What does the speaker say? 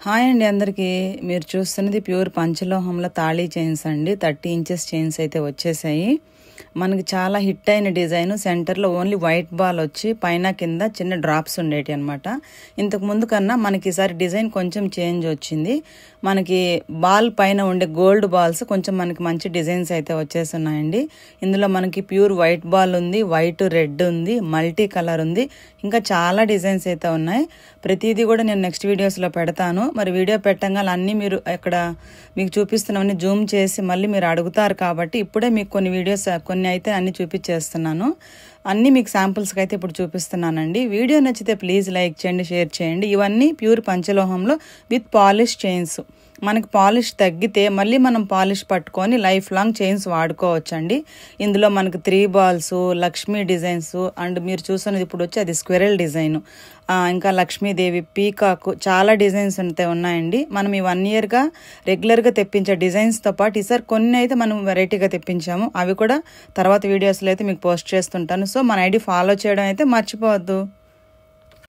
Hi అండి అందరికీ. మీరు చూస్తున్నది ప్యూర్ పంచలోహంలో తాళీ చైన్స్ అండి. 30 ఇంచెస్ చైన్స్ అయితే వచ్చేసాయి. మనకి చాలా హిట్ అయిన డిజైన్. సెంటర్లో ఓన్లీ వైట్ బాల్ వచ్చి పైన కింద చిన్న డ్రాప్స్ ఉండేటి అనమాట. ఇంతకు ముందు కన్నా మనకి ఈసారి డిజైన్ కొంచెం చేంజ్ వచ్చింది. మనకి బాల్ పైన ఉండే గోల్డ్ బాల్స్ కొంచెం మనకి మంచి డిజైన్స్ అయితే వచ్చేస్తున్నాయండి. ఇందులో మనకి ప్యూర్ వైట్ బాల్ ఉంది, వైట్ రెడ్ ఉంది, మల్టీ కలర్ ఉంది, ఇంకా చాలా డిజైన్స్ అయితే ఉన్నాయి. ప్రతిదీ కూడా నేను నెక్స్ట్ వీడియోస్లో పెడతాను. మరి వీడియో పెట్టంగానే అన్నీ మీరు ఇక్కడ మీకు చూపిస్తున్నామని జూమ్ చేసి మళ్ళీ మీరు అడుగుతారు కాబట్టి ఇప్పుడే మీకు కొన్ని వీడియోస్ కొన్ని అయితే అన్ని చూపించేస్తున్నాను. అన్నీ మీకు శాంపుల్స్కి అయితే ఇప్పుడు చూపిస్తున్నానండి. వీడియో నచ్చితే ప్లీజ్ లైక్ చేయండి, షేర్ చేయండి. ఇవన్నీ ప్యూర్ పంచలోహంలో విత్ పాలిష్ చైన్స్. మనకి పాలిష్ తగ్గితే మళ్ళీ మనం పాలిష్ పట్టుకొని లైఫ్ లాంగ్ చైన్స్ వాడుకోవచ్చండి. ఇందులో మనకి 3 బాల్స్, లక్ష్మీ డిజైన్స్ అండ్ మీరు చూస్తున్నది ఇప్పుడు వచ్చి అది స్క్విరల్ డిజైన్, ఇంకా లక్ష్మీదేవి, పీకాక్, చాలా డిజైన్స్ అయితే ఉన్నాయండి. మనం ఈ 1 ఇయర్గా రెగ్యులర్గా తెప్పించే డిజైన్స్తో పాటు ఈసారి కొన్ని అయితే మనం వెరైటీగా తెప్పించాము. అవి కూడా తర్వాత వీడియోస్లో అయితే మీకు పోస్ట్ చేస్తుంటాను. సో మన ఐడి ఫాలో చేయడం అయితే మర్చిపోవద్దు.